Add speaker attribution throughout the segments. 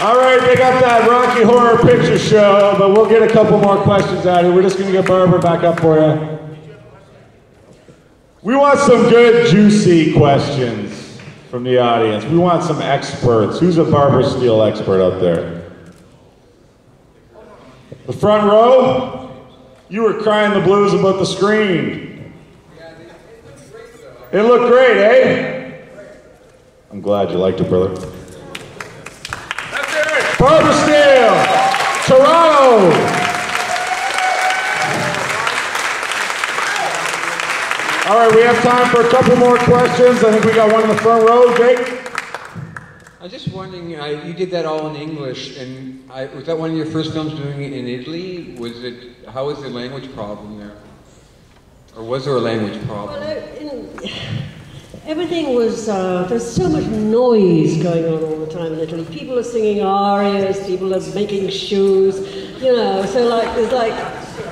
Speaker 1: All right, they got that Rocky Horror Picture Show, but we'll get a couple more questions out of here. We're just going to get Barbara back up for you. We want some good, juicy questions from the audience. We want some experts. Who's a Barbara Steele expert up there? The front row? You were crying the blues about the screen. It looked great, eh? I'm glad you liked it, brother. Barbara Steele, Toronto. All right, we have time for a couple more questions. I think we got one in the front row. Jake?
Speaker 2: I was just wondering, you did that all in English, and was that one of your first films doing it in Italy? How was the language problem there? Or was there a language problem?
Speaker 3: Well, everything was, there's so much noise going on all the time in Italy. People are singing arias, people are making shoes, you know, so like, there's like,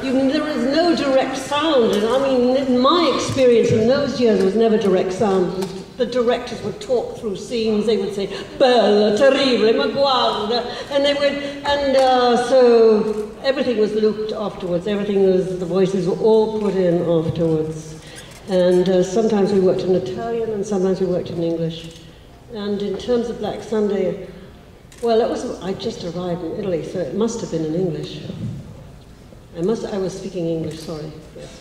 Speaker 3: there is no direct sound. And I mean, in my experience in those years, there was never direct sound. The directors would talk through scenes, they would say, bella, terribile, ma guarda, and they would, and so everything was looped afterwards, the voices were all put in afterwards. And sometimes we worked in Italian and sometimes we worked in English. And in terms of Black Sunday, well, I just arrived in Italy, so it must have been in English. I was speaking English, sorry, yes.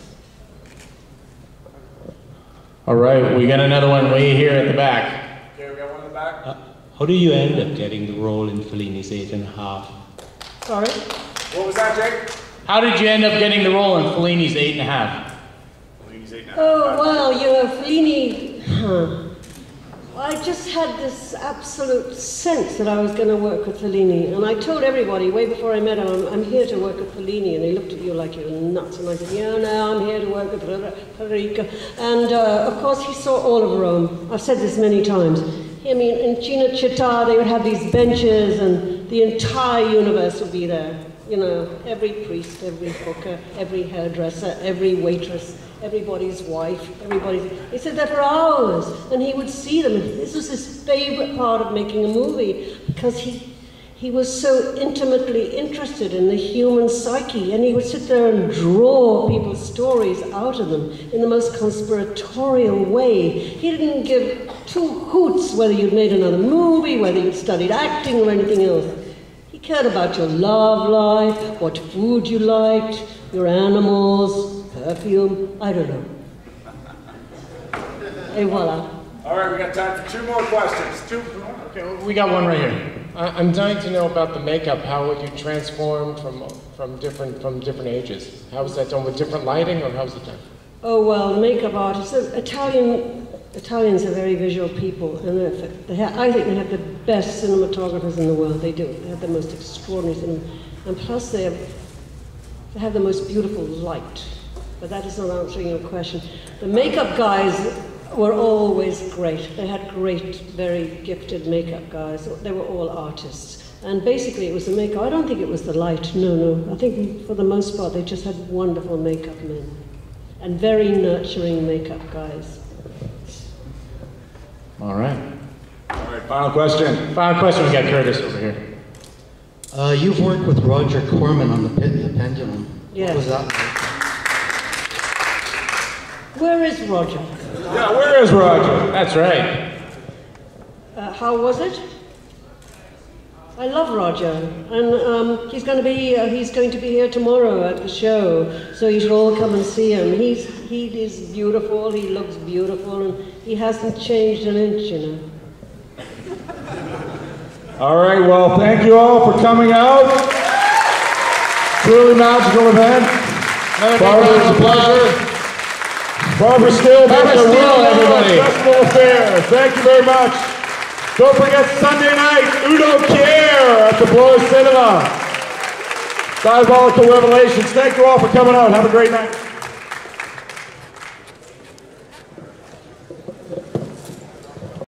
Speaker 4: All right, we got another one way here at the back.
Speaker 1: Okay, we got one in the back.
Speaker 5: How do you end up getting the role in Fellini's 8½?
Speaker 3: Sorry?
Speaker 1: What was that, Jake?
Speaker 4: How did you end up getting the role in Fellini's 8½?
Speaker 1: Fellini's 8½.
Speaker 3: Oh, well, you know, Fellini, I just had this absolute sense that I was going to work with Fellini. And I told everybody, way before I met him, I'm here to work with Fellini. And they looked at you like you were nuts. And I said, yeah, no, I'm here to work with Federico. And, of course, he saw all of Rome. I've said this many times. I mean, in Cinecittà, they would have these benches, and the entire universe would be there. You know, every priest, every hooker, every hairdresser, every waitress, everybody's wife, he said that for hours, and he would see them. This was his favorite part of making a movie, because he was so intimately interested in the human psyche, and he would sit there and draw people's stories out of them in the most conspiratorial way. He didn't give two hoots whether you'd made another movie, whether you'd studied acting or anything else. He cared about your love life, what food you liked, your animals, perfume, I don't know. Et voila.
Speaker 1: All right, we got time for two more questions.
Speaker 4: Okay, we got one right here. I'm dying to know about the makeup. How would you transform from different ages? How was that done, with different lighting, or how was it done?
Speaker 3: Oh well, makeup artists. Italians are very visual people, and I think they have the best cinematographers in the world. They do. They have the most extraordinary cinema, and plus they have the most beautiful light. But that is not answering your question. The makeup guys were always great. They had great, very gifted makeup guys. They were all artists. And basically it was the makeup. I don't think it was the light, no. I think for the most part they just had wonderful makeup men. And very nurturing makeup guys.
Speaker 4: All right.
Speaker 1: All right, final question.
Speaker 4: Final question, we got Curtis over here.
Speaker 6: You've worked with Roger Corman on The Pit and the Pendulum.
Speaker 3: Yes.
Speaker 6: What was that like?
Speaker 3: Where is Roger?
Speaker 1: Yeah, where is Roger?
Speaker 4: That's right.
Speaker 3: How was it? I love Roger, and he's going to be here tomorrow at the show, so you should all come and see him. He is beautiful, he looks beautiful, and he hasn't changed an inch, you know.
Speaker 1: All right, well, thank you all for coming out. Truly magical event. Barbara, it's a pleasure. Barbara Steele, everybody. Festival Affair. Thank you very much. Don't forget Sunday night, Udo Kier at the Bloor Cinema. Diabolical Revelations. Thank you all for coming out. Have a great night.